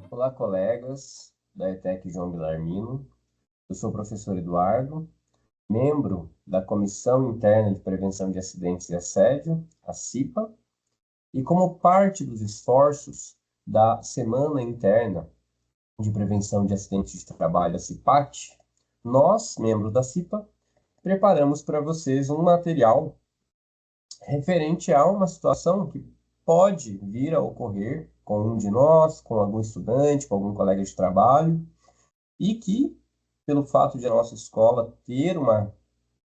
Olá, colegas da ETEC João Guilhermino. Eu sou o professor Eduardo, membro da Comissão Interna de Prevenção de Acidentes e Assédio, a CIPA, e como parte dos esforços da Semana Interna de Prevenção de Acidentes de Trabalho, a CIPAT, nós, membros da CIPA, preparamos para vocês um material referente a uma situação que pode vir a ocorrer com um de nós, com algum estudante, com algum colega de trabalho, e que, pelo fato de a nossa escola ter uma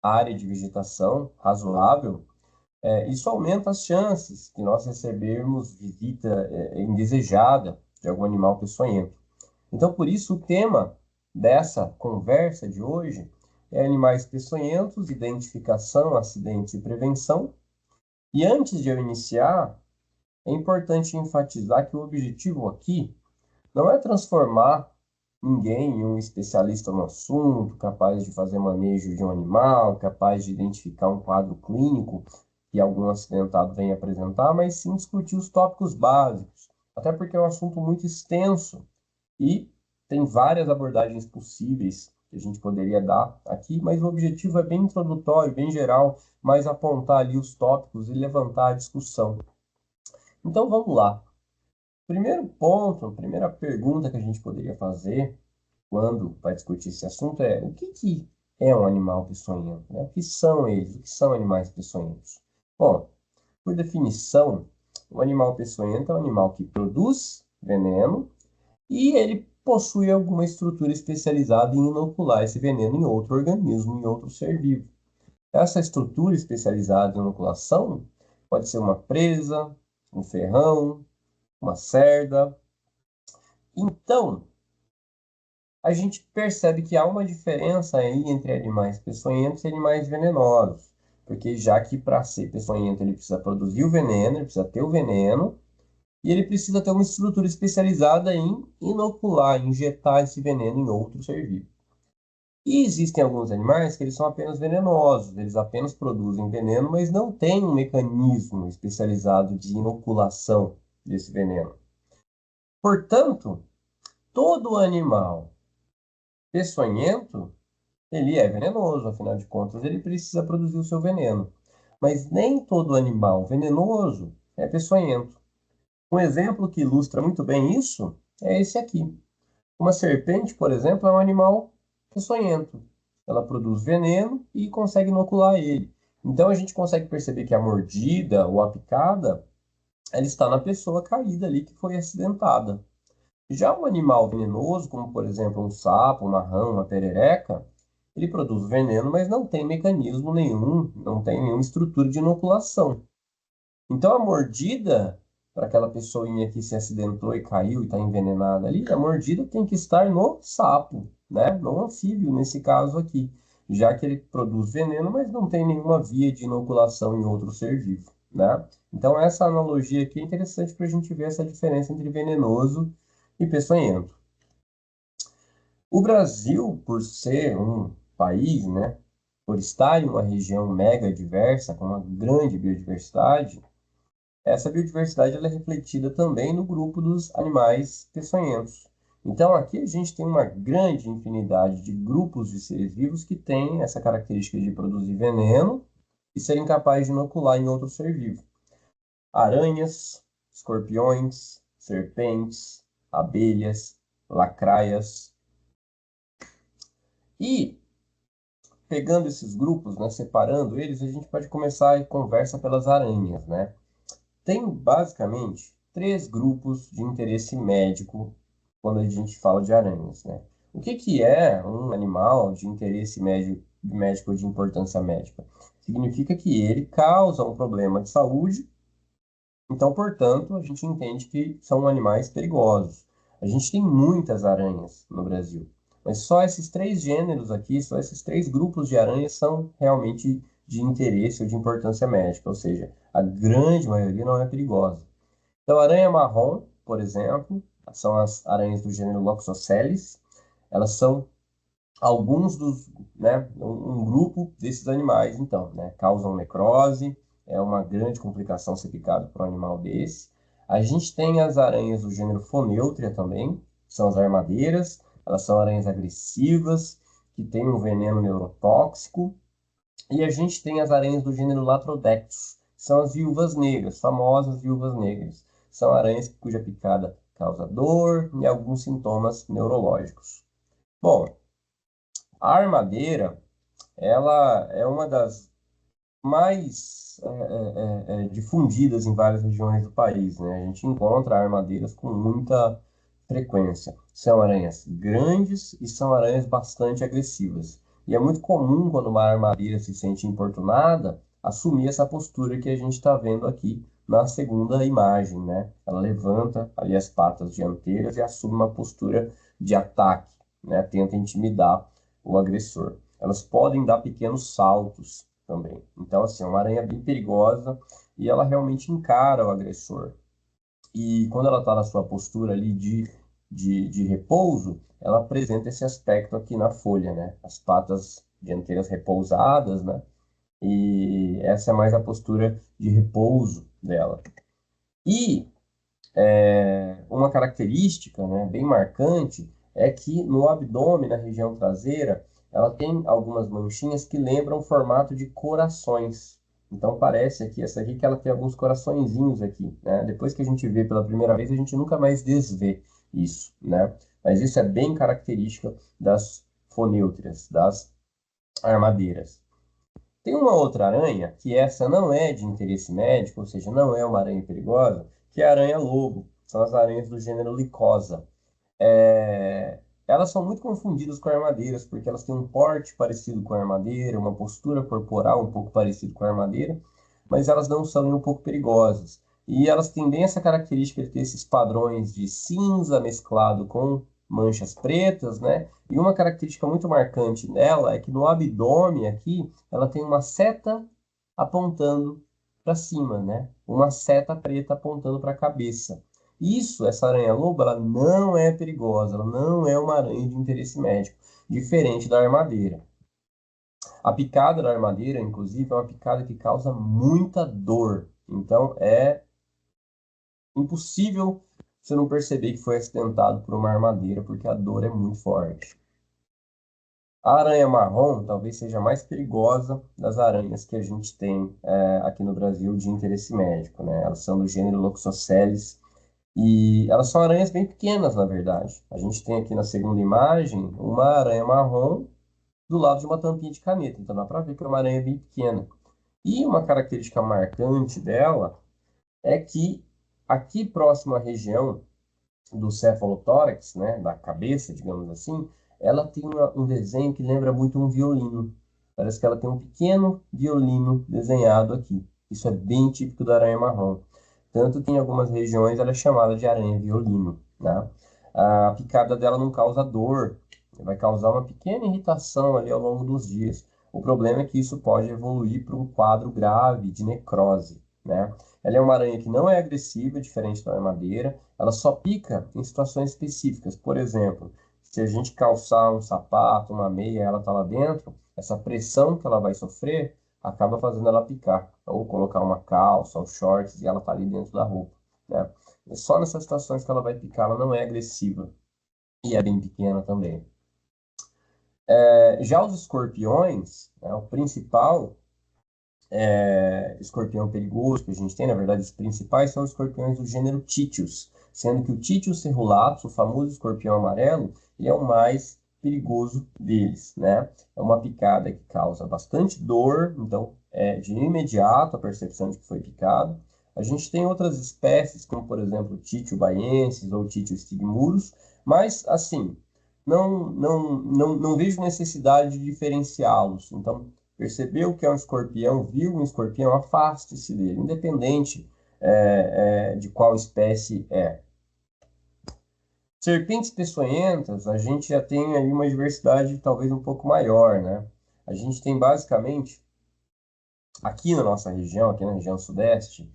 área de vegetação razoável, isso aumenta as chances de nós recebermos visita indesejada de algum animal peçonhento. Então, por isso, o tema dessa conversa de hoje é animais peçonhentos, identificação, acidentes e prevenção. E antes de eu iniciar, é importante enfatizar que o objetivo aqui não é transformar ninguém em um especialista no assunto, capaz de fazer manejo de um animal, capaz de identificar um quadro clínico que algum acidentado vem apresentar, mas sim discutir os tópicos básicos. Até porque é um assunto muito extenso e tem várias abordagens possíveis que a gente poderia dar aqui, mas o objetivo é bem introdutório, bem geral, mas apontar ali os tópicos e levantar a discussão. Então vamos lá. Primeiro ponto, a primeira pergunta que a gente poderia fazer quando vai discutir esse assunto é o que é um animal peçonhento, né? O que são eles? O que são animais peçonhentos? Bom, por definição, o animal peçonhento é um animal que produz veneno e ele possui alguma estrutura especializada em inocular esse veneno em outro organismo, em outro ser vivo. Essa estrutura especializada em inoculação pode ser uma presa, um ferrão, uma cerda. Então, a gente percebe que há uma diferença aí entre animais peçonhentos e animais venenosos. Porque já que para ser peçonhento ele precisa produzir o veneno, ele precisa ter o veneno, e ele precisa ter uma estrutura especializada em inocular, injetar esse veneno em outro ser vivo. E existem alguns animais que eles são apenas venenosos, eles apenas produzem veneno, mas não têm um mecanismo especializado de inoculação desse veneno. Portanto, todo animal peçonhento, ele é venenoso, afinal de contas, ele precisa produzir o seu veneno. Mas nem todo animal venenoso é peçonhento. Um exemplo que ilustra muito bem isso é esse aqui. Uma serpente, por exemplo, é um animal peçonhento. Ela produz veneno e consegue inocular ele. Então a gente consegue perceber que a mordida ou a picada, ela está na pessoa caída ali que foi acidentada. Já um animal venenoso, como por exemplo um sapo, uma rã, uma perereca, ele produz veneno, mas não tem mecanismo nenhum, não tem nenhuma estrutura de inoculação. Então a mordida para aquela pessoinha que se acidentou e caiu e está envenenada ali, a mordida tem que estar no sapo, né? No anfíbio, nesse caso aqui, já que ele produz veneno, mas não tem nenhuma via de inoculação em outro ser vivo, né? Então essa analogia aqui é interessante para a gente ver essa diferença entre venenoso e peçonhento. O Brasil, por ser um país, né, por estar em uma região mega diversa, com uma grande biodiversidade, essa biodiversidade ela é refletida também no grupo dos animais peçonhentos. Então, aqui a gente tem uma grande infinidade de grupos de seres vivos que têm essa característica de produzir veneno e serem capazes de inocular em outro ser vivo. Aranhas, escorpiões, serpentes, abelhas, lacraias. E, pegando esses grupos, né, separando eles, a gente pode começar a conversa pelas aranhas, né? Tem basicamente três grupos de interesse médico quando a gente fala de aranhas, né? O que é um animal de interesse médico de importância médica? Significa que ele causa um problema de saúde, então, portanto, a gente entende que são animais perigosos. A gente tem muitas aranhas no Brasil, mas só esses três gêneros aqui, só esses três grupos de aranhas são realmente de interesse ou de importância médica, ou seja, a grande maioria não é perigosa. Então, a aranha marrom, por exemplo, são as aranhas do gênero Loxosceles. Elas são alguns dos, né, um grupo desses animais, então, né, causam necrose, é uma grande complicação ser picado por um animal desse. A gente tem as aranhas do gênero Foneutria também, que são as armadeiras, elas são aranhas agressivas, que têm um veneno neurotóxico, e a gente tem as aranhas do gênero Latrodectus, que são as viúvas negras, famosas viúvas negras. São aranhas cuja picada causa dor e alguns sintomas neurológicos. Bom, a armadeira, ela é uma das mais difundidas em várias regiões do país, né? A gente encontra armadeiras com muita frequência. São aranhas grandes e são aranhas bastante agressivas. E é muito comum, quando uma armadeira se sente importunada, assumir essa postura que a gente está vendo aqui na segunda imagem, né? Ela levanta ali as patas dianteiras e assume uma postura de ataque, né? Tenta intimidar o agressor. Elas podem dar pequenos saltos também. Então, assim, é uma aranha bem perigosa e ela realmente encara o agressor. E quando ela está na sua postura ali de repouso, ela apresenta esse aspecto aqui na folha, né? As patas dianteiras repousadas, né? E essa é mais a postura de repouso dela. E uma característica, né, bem marcante é que no abdômen, na região traseira, ela tem algumas manchinhas que lembram o formato de corações. Então parece aqui, essa aqui, que ela tem alguns coraçõezinhos aqui, né? Depois que a gente vê pela primeira vez, a gente nunca mais desvê isso, né? Mas isso é bem característica das fonêutrias, das armadeiras. Tem uma outra aranha, que essa não é de interesse médico, ou seja, não é uma aranha perigosa, que é a aranha-lobo. São as aranhas do gênero Lycosa. Elas são muito confundidas com armadeiras, porque elas têm um porte parecido com a armadeira, uma postura corporal um pouco parecida com a armadeira, mas elas não são nem um pouco perigosas. E elas têm bem essa característica de ter esses padrões de cinza mesclado com manchas pretas, né? E uma característica muito marcante dela é que no abdômen aqui, ela tem uma seta apontando para cima, né? Uma seta preta apontando para a cabeça. Isso, essa aranha-lobo, ela não é perigosa, ela não é uma aranha de interesse médico, diferente da armadeira. A picada da armadeira, inclusive, é uma picada que causa muita dor. Então, é impossível você não perceber que foi acidentado por uma armadeira, porque a dor é muito forte. A aranha marrom talvez seja a mais perigosa das aranhas que a gente tem aqui no Brasil de interesse médico, né? Elas são do gênero Loxosceles. E elas são aranhas bem pequenas, na verdade. A gente tem aqui na segunda imagem uma aranha marrom do lado de uma tampinha de caneta. Então dá para ver que é uma aranha bem pequena. E uma característica marcante dela é que aqui próximo à região do cefalotórax, né, da cabeça, digamos assim, ela tem um desenho que lembra muito um violino. Parece que ela tem um pequeno violino desenhado aqui. Isso é bem típico da aranha marrom. Tanto que em algumas regiões ela é chamada de aranha violino, né? A picada dela não causa dor, vai causar uma pequena irritação ali ao longo dos dias. O problema é que isso pode evoluir para um quadro grave de necrose, né? Ela é uma aranha que não é agressiva, diferente da armadeira. Ela só pica em situações específicas. Por exemplo, se a gente calçar um sapato, uma meia, ela está lá dentro, essa pressão que ela vai sofrer acaba fazendo ela picar. Ou colocar uma calça, um shorts e ela está ali dentro da roupa, né? É só nessas situações que ela vai picar, ela não é agressiva. E é bem pequena também. Já os escorpiões, né, o principal escorpião perigoso que a gente tem, na verdade, os principais são os escorpiões do gênero Titius, sendo que o Titius cerulatus, o famoso escorpião amarelo, ele é o mais perigoso deles, né? É uma picada que causa bastante dor, então é de imediato a percepção de que foi picado. A gente tem outras espécies, como por exemplo o Titio baiensis ou Titio stigmurus, mas assim, não vejo necessidade de diferenciá-los. Então, percebeu que é um escorpião, viu um escorpião, afaste-se dele, independente de qual espécie é. Serpentes peçonhentas, a gente já tem aí uma diversidade talvez um pouco maior, né? A gente tem basicamente, aqui na nossa região, aqui na região sudeste,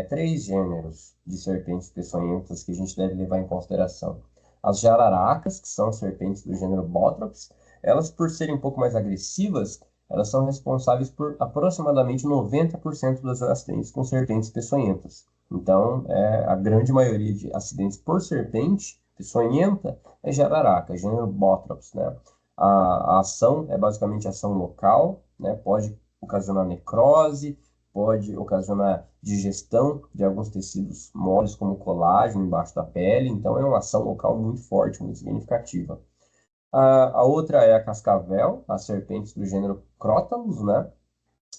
três gêneros de serpentes peçonhentas que a gente deve levar em consideração. As jararacas, que são serpentes do gênero Botrops, elas, por serem um pouco mais agressivas, elas são responsáveis por aproximadamente 90% dos acidentes com serpentes peçonhentas. Então, a grande maioria de acidentes por serpente peçonhenta é jararaca, gênero Bothrops, né? A ação é basicamente ação local, né? Pode ocasionar necrose, pode ocasionar digestão de alguns tecidos moles, como colágeno, embaixo da pele. Então, é uma ação local muito forte, muito significativa. A outra é a cascavel, as serpentes do gênero Crotalus, né?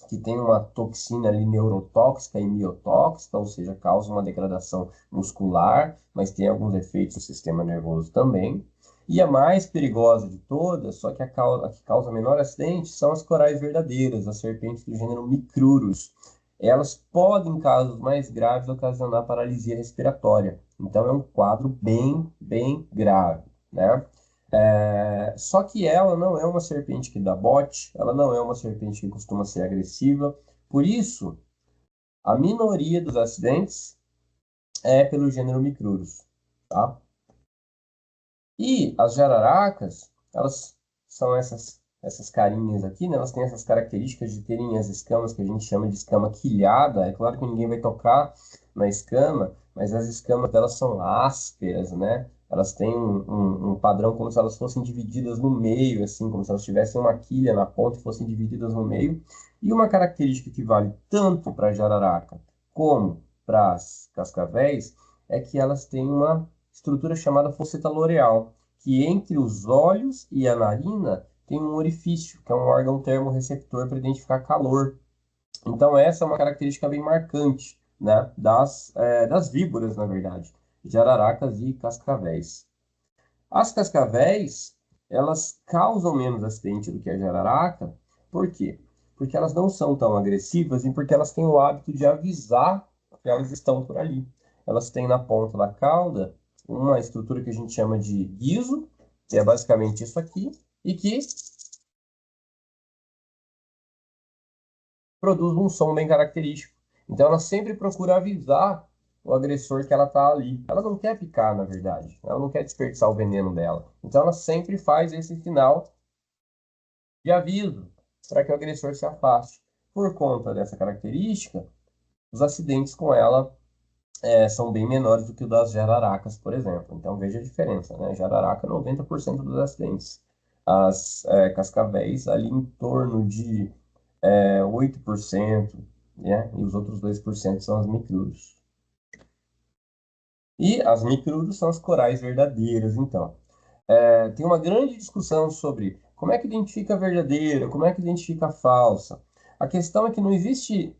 Que tem uma toxina ali neurotóxica e miotóxica, ou seja, causa uma degradação muscular, mas tem alguns efeitos no sistema nervoso também. E a mais perigosa de todas, só que a que causa menor acidente, são as corais verdadeiras, as serpentes do gênero Micrurus. Elas podem, em casos mais graves, ocasionar paralisia respiratória. Então é um quadro bem grave, né? Só que ela não é uma serpente que dá bote, ela não é uma serpente que costuma ser agressiva. Por isso, a minoria dos acidentes é pelo gênero Micrurus, tá? E as jararacas, elas são essas carinhas aqui, né? Elas têm essas características de terem as escamas que a gente chama de escama quilhada. É claro que ninguém vai tocar na escama, mas as escamas delas são ásperas, né? Elas têm um padrão como se elas fossem divididas no meio, assim, como se elas tivessem uma quilha na ponta e fossem divididas no meio. E uma característica que vale tanto para a jararaca como para as cascavéis é que elas têm uma estrutura chamada fosseta loreal, que entre os olhos e a narina tem um orifício, que é um órgão termorreceptor para identificar calor. Então, essa é uma característica bem marcante, né, das víboras, na verdade, jararacas e cascavéis. As cascavéis, elas causam menos acidente do que a jararaca. Por quê? Porque elas não são tão agressivas e porque elas têm o hábito de avisar que elas estão por ali. Elas têm na ponta da cauda uma estrutura que a gente chama de guiso, que é basicamente isso aqui, e que produz um som bem característico. Então ela sempre procura avisar o agressor que ela está ali. Ela não quer picar, na verdade. Ela não quer desperdiçar o veneno dela. Então ela sempre faz esse sinal de aviso para que o agressor se afaste. Por conta dessa característica, os acidentes com ela são bem menores do que o das jararacas, por exemplo. Então veja a diferença, né? Jararaca, 90% dos acidentes. As cascavéis, ali em torno de 8%, né? E os outros 2% são as micrurus. E as micrurus são as corais verdadeiras, então. Tem uma grande discussão sobre como é que identifica a verdadeira, como é que identifica a falsa. A questão é que não existem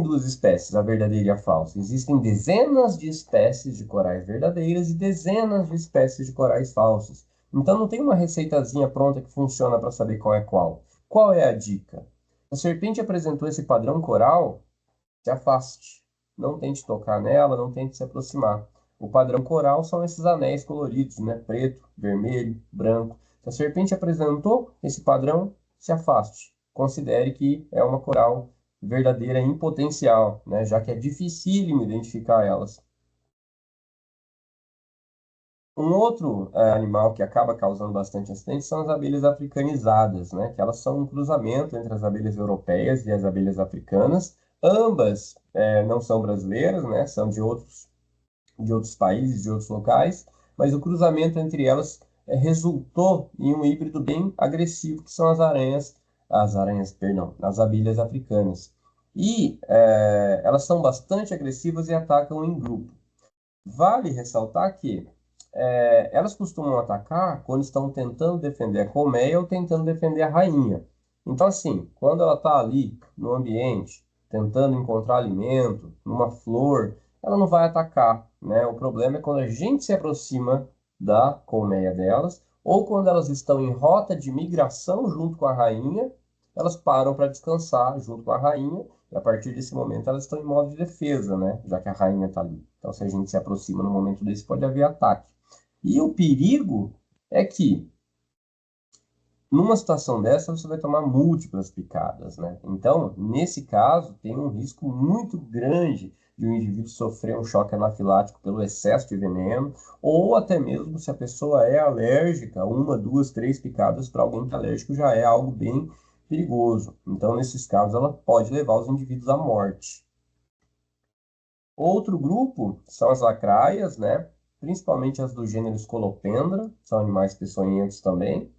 duas espécies, a verdadeira e a falsa. Existem dezenas de espécies de corais verdadeiras e dezenas de espécies de corais falsos. Então não tem uma receitazinha pronta que funciona para saber qual é qual. Qual é a dica? A serpente apresentou esse padrão coral, se afaste. Não tente tocar nela, não tente se aproximar. O padrão coral são esses anéis coloridos, né? Preto, vermelho, branco. Se a serpente apresentou esse padrão, se afaste. Considere que é uma coral verdadeira em potencial, né? Já que é dificílimo identificar elas. Um outro animal que acaba causando bastante acidente são as abelhas africanizadas, né? Que elas são um cruzamento entre as abelhas europeias e as abelhas africanas. Ambas não são brasileiras, né? São de outros países, de outros locais, mas o cruzamento entre elas resultou em um híbrido bem agressivo, que são perdão, as abelhas africanas. E elas são bastante agressivas e atacam em grupo. Vale ressaltar que elas costumam atacar quando estão tentando defender a colmeia ou tentando defender a rainha. Então, assim, quando ela está ali no ambiente, tentando encontrar alimento, numa flor, ela não vai atacar, né? O problema é quando a gente se aproxima da colmeia delas, ou quando elas estão em rota de migração junto com a rainha, elas param para descansar junto com a rainha, e a partir desse momento elas estão em modo de defesa, né? Já que a rainha está ali. Então, se a gente se aproxima no momento desse, pode haver ataque. E o perigo é que, numa situação dessa, você vai tomar múltiplas picadas, né? Então, nesse caso, tem um risco muito grande de um indivíduo sofrer um choque anafilático pelo excesso de veneno, ou até mesmo se a pessoa é alérgica, uma, duas, três picadas para alguém que é alérgico já é algo bem perigoso. Então, nesses casos, ela pode levar os indivíduos à morte. Outro grupo são as lacraias, né? Principalmente as do gênero Scolopendra, são animais peçonhentos também.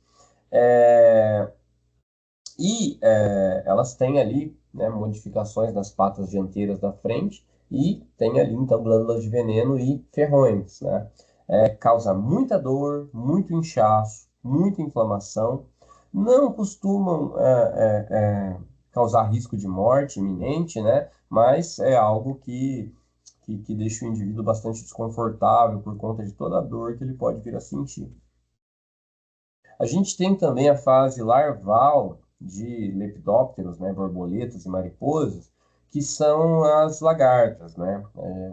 Elas têm ali, né, modificações nas patas dianteiras da frente e tem ali, então, glândulas de veneno e ferrões, né? Causa muita dor, muito inchaço, muita inflamação. Não costumam causar risco de morte iminente, né? Mas é algo que deixa o indivíduo bastante desconfortável por conta de toda a dor que ele pode vir a sentir. A gente tem também a fase larval de lepidópteros, né, borboletas e mariposas, que são as lagartas, né,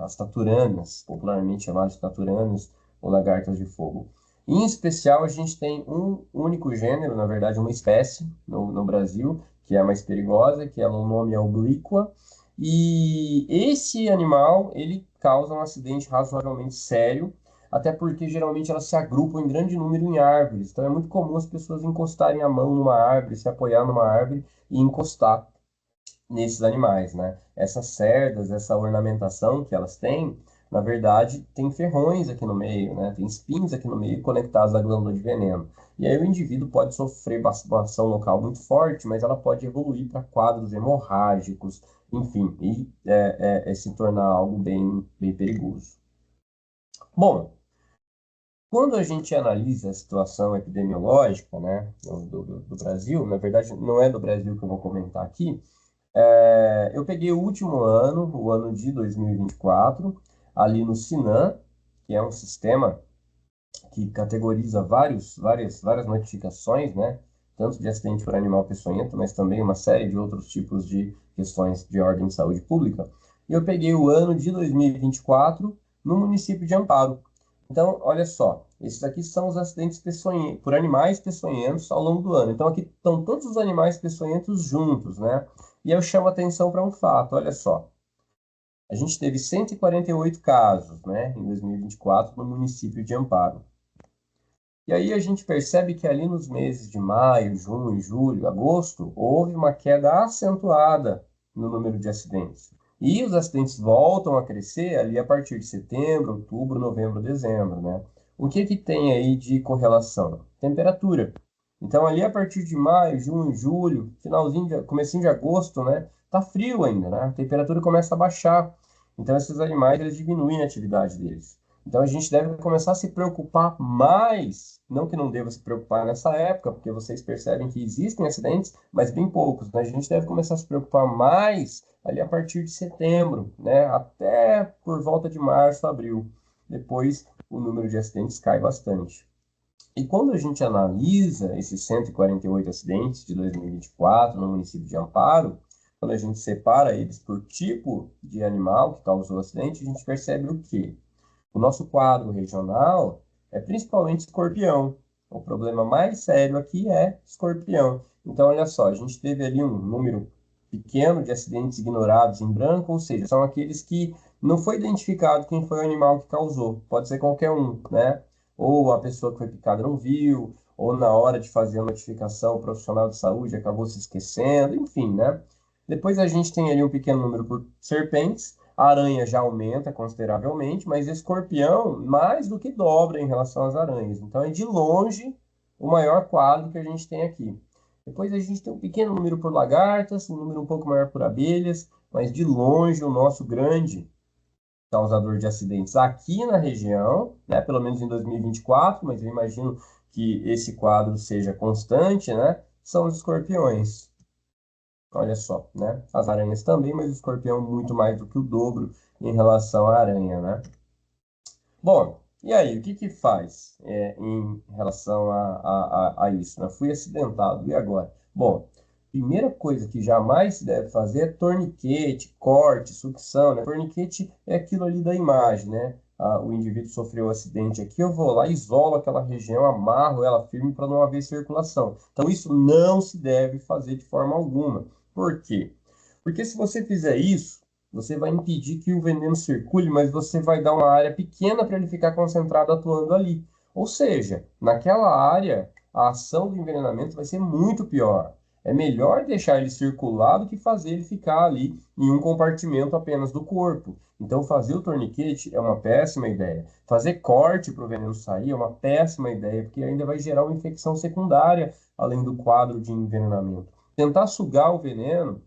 as taturanas, popularmente chamadas de taturanas ou lagartas de fogo. Em especial, a gente tem um único gênero, na verdade, uma espécie no Brasil, que é a mais perigosa, que ela, o nome é oblíqua, e esse animal, ele causa um acidente razoavelmente sério, até porque geralmente elas se agrupam em grande número em árvores. Então é muito comum as pessoas encostarem a mão numa árvore, se apoiar numa árvore e encostar nesses animais, né? Essas cerdas, essa ornamentação que elas têm, na verdade, tem ferrões aqui no meio, né? Tem espinhos aqui no meio conectados à glândula de veneno. E aí o indivíduo pode sofrer uma ação local muito forte, mas ela pode evoluir para quadros hemorrágicos, enfim, e se tornar algo bem perigoso. Bom, quando a gente analisa a situação epidemiológica, né, do Brasil, na verdade não é do Brasil que eu vou comentar aqui, eu peguei o último ano, o ano de 2024, ali no Sinan, que é um sistema que categoriza várias notificações, né, tanto de acidente por animal peçonhento, mas também uma série de outros tipos de questões de ordem de saúde pública. E eu peguei o ano de 2024 no município de Amparo. Então, olha só, esses aqui são os acidentes por animais peçonhentos ao longo do ano. Então, aqui estão todos os animais peçonhentos juntos, né? E eu chamo a atenção para um fato, olha só. A gente teve 148 casos, né, em 2024 no município de Amparo. E aí a gente percebe que ali nos meses de maio, junho, julho, agosto, houve uma queda acentuada no número de acidentes. E os acidentes voltam a crescer ali a partir de setembro, outubro, novembro, dezembro, né? O que que tem aí de correlação? Temperatura. Então ali a partir de maio, junho, julho, comecinho de agosto, né? Tá frio ainda, né? A temperatura começa a baixar. Então esses animais eles diminuem a atividade deles. Então a gente deve começar a se preocupar mais, não que não deva se preocupar nessa época, porque vocês percebem que existem acidentes, mas bem poucos, né? A gente deve começar a se preocupar mais ali a partir de setembro, né? Até por volta de março, abril. Depois o número de acidentes cai bastante. E quando a gente analisa esses 148 acidentes de 2024 no município de Amparo, quando a gente separa eles por tipo de animal que causou o acidente, a gente percebe o quê? O nosso quadro regional é principalmente escorpião. O problema mais sério aqui é escorpião. Então, olha só, a gente teve ali um número pequeno de acidentes ignorados em branco, ou seja, são aqueles que não foi identificado quem foi o animal que causou. Pode ser qualquer um, né? Ou a pessoa que foi picada não viu, ou na hora de fazer a notificação, o profissional de saúde acabou se esquecendo, enfim, né? Depois a gente tem ali um pequeno número por serpentes, a aranha já aumenta consideravelmente, mas escorpião mais do que dobra em relação às aranhas. Então é de longe o maior quadro que a gente tem aqui. Depois a gente tem um pequeno número por lagartas, um número um pouco maior por abelhas, mas de longe o nosso grande causador de acidentes aqui na região, né, pelo menos em 2024, mas eu imagino que esse quadro seja constante, né, são os escorpiões. Olha só, né? As aranhas também, mas o escorpião muito mais do que o dobro em relação à aranha, né? Bom, e aí, o que que faz em relação a isso, né? Fui acidentado, e agora? Bom, primeira coisa que jamais se deve fazer é torniquete, corte, sucção, né? Torniquete é aquilo ali da imagem, né? O indivíduo sofreu um acidente aqui, eu vou lá, isolo aquela região, amarro ela firme para não haver circulação. Então, isso não se deve fazer de forma alguma. Por quê? Porque se você fizer isso, você vai impedir que o veneno circule, mas você vai dar uma área pequena para ele ficar concentrado atuando ali. Ou seja, naquela área, a ação do envenenamento vai ser muito pior. É melhor deixar ele circular do que fazer ele ficar ali em um compartimento apenas do corpo. Então, fazer o torniquete é uma péssima ideia. Fazer corte para o veneno sair é uma péssima ideia, porque ainda vai gerar uma infecção secundária, além do quadro de envenenamento. Tentar sugar o veneno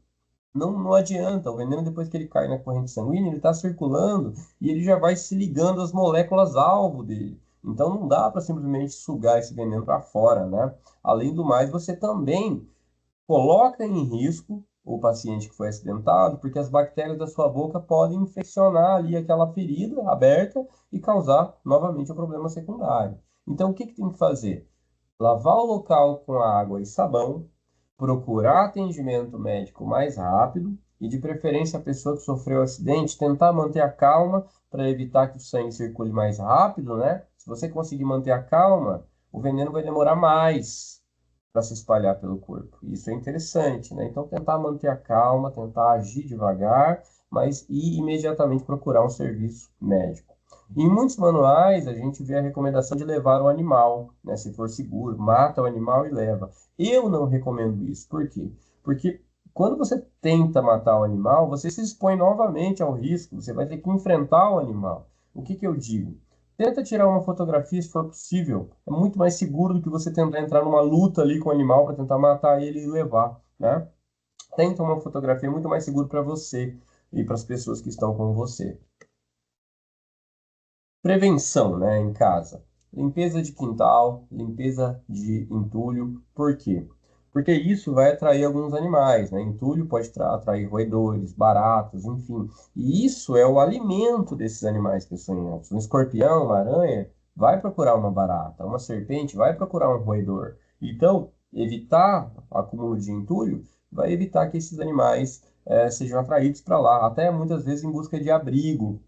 não adianta. O veneno, depois que ele cai na corrente sanguínea, ele está circulando e ele já vai se ligando às moléculas-alvo dele. Então, não dá para simplesmente sugar esse veneno para fora, né? Além do mais, você também coloca em risco o paciente que foi acidentado, porque as bactérias da sua boca podem infeccionar ali aquela ferida aberta e causar novamente um problema secundário. Então, o que que tem que fazer? Lavar o local com água e sabão, procurar atendimento médico mais rápido e, de preferência, a pessoa que sofreu o acidente tentar manter a calma para evitar que o sangue circule mais rápido, né? Se você conseguir manter a calma, o veneno vai demorar mais para se espalhar pelo corpo. Isso é interessante, né? Então, tentar manter a calma, tentar agir devagar, mas ir imediatamente procurar um serviço médico. Em muitos manuais, a gente vê a recomendação de levar o animal, né? Se for seguro, mata o animal e leva. Eu não recomendo isso. Por quê? Porque quando você tenta matar o animal, você se expõe novamente ao risco, você vai ter que enfrentar o animal. O que que eu digo? Tenta tirar uma fotografia se for possível. É muito mais seguro do que você tentar entrar numa luta ali com o animal para tentar matar ele e levar, né? Tenta uma fotografia muito mais seguro para você e para as pessoas que estão com você. Prevenção, né, em casa. Limpeza de quintal, limpeza de entulho. Por quê? Porque isso vai atrair alguns animais, né? Entulho pode atrair roedores, baratas, enfim. E isso é o alimento desses animais peçonhentos. Um escorpião, uma aranha, vai procurar uma barata. Uma serpente vai procurar um roedor. Então, evitar o acúmulo de entulho vai evitar que esses animais sejam atraídos para lá. Até muitas vezes em busca de abrigo.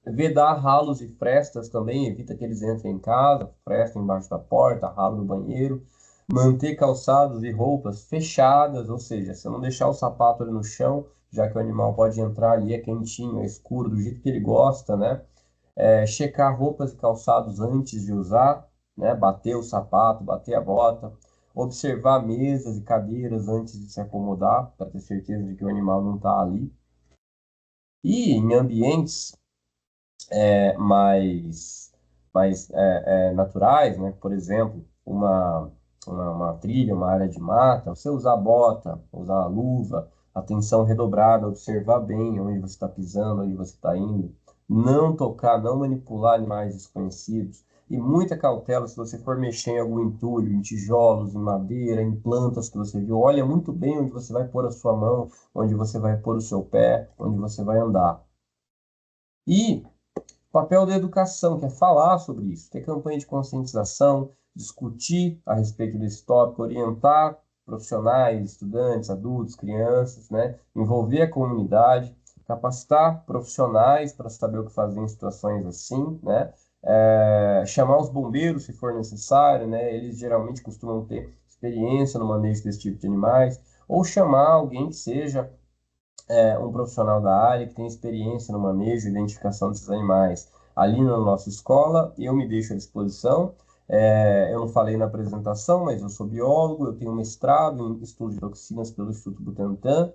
Vedar ralos e frestas também, evita que eles entrem em casa, fresta embaixo da porta, ralo no banheiro. Manter calçados e roupas fechadas, ou seja, se não deixar o sapato ali no chão, já que o animal pode entrar ali, é quentinho, é escuro, do jeito que ele gosta, né? Checar roupas e calçados antes de usar, né? Bater o sapato, bater a bota. Observar mesas e cadeiras antes de se acomodar, para ter certeza de que o animal não está ali. E em ambientes mais, mais naturais, né? Por exemplo, uma trilha, uma área de mata, você usar bota, usar luva, atenção redobrada, observar bem onde você está pisando, onde você está indo, não tocar, não manipular animais desconhecidos, e muita cautela se você for mexer em algum entulho, em tijolos, em madeira, em plantas que você viu, olha muito bem onde você vai pôr a sua mão, onde você vai pôr o seu pé, onde você vai andar. E o papel da educação, que é falar sobre isso, ter campanha de conscientização, discutir a respeito desse tópico, orientar profissionais, estudantes, adultos, crianças, né? Envolver a comunidade, capacitar profissionais para saber o que fazer em situações assim, né? Chamar os bombeiros se for necessário, né? Eles geralmente costumam ter experiência no manejo desse tipo de animais, ou chamar alguém que seja um profissional da área que tem experiência no manejo e identificação desses animais. Ali na nossa escola, eu me deixo à disposição. Eu não falei na apresentação, mas eu sou biólogo, eu tenho mestrado em estudo de toxinas pelo Instituto Butantan,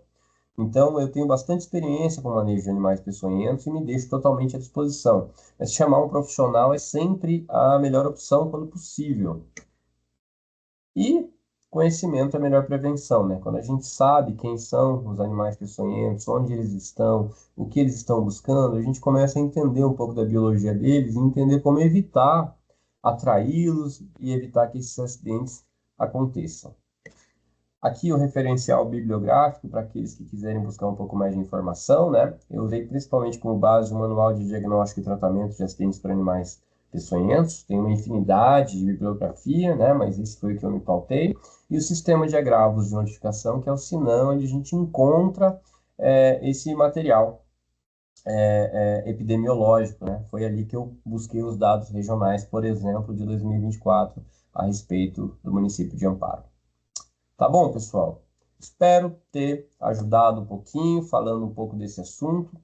então eu tenho bastante experiência com o manejo de animais peçonhentos e me deixo totalmente à disposição. Mas chamar um profissional é sempre a melhor opção quando possível. E conhecimento é a melhor prevenção, né? Quando a gente sabe quem são os animais peçonhentos, onde eles estão, o que eles estão buscando, a gente começa a entender um pouco da biologia deles e entender como evitar atraí-los e evitar que esses acidentes aconteçam. Aqui o referencial bibliográfico para aqueles que quiserem buscar um pouco mais de informação, né? Eu usei principalmente como base o Manual de Diagnóstico e Tratamento de Acidentes por Animais Peçonhentos. Tem uma infinidade de bibliografia, né? Mas esse foi o que eu me pautei. E o Sistema de Agravos de Notificação, que é o SINAM, onde a gente encontra esse material epidemiológico, né? Foi ali que eu busquei os dados regionais, por exemplo, de 2024, a respeito do município de Amparo. Tá bom, pessoal? Espero ter ajudado um pouquinho, falando um pouco desse assunto.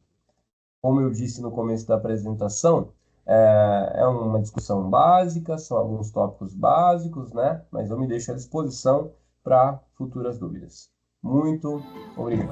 Como eu disse no começo da apresentação, é uma discussão básica, são alguns tópicos básicos, né? Mas eu me deixo à disposição para futuras dúvidas. Muito obrigado.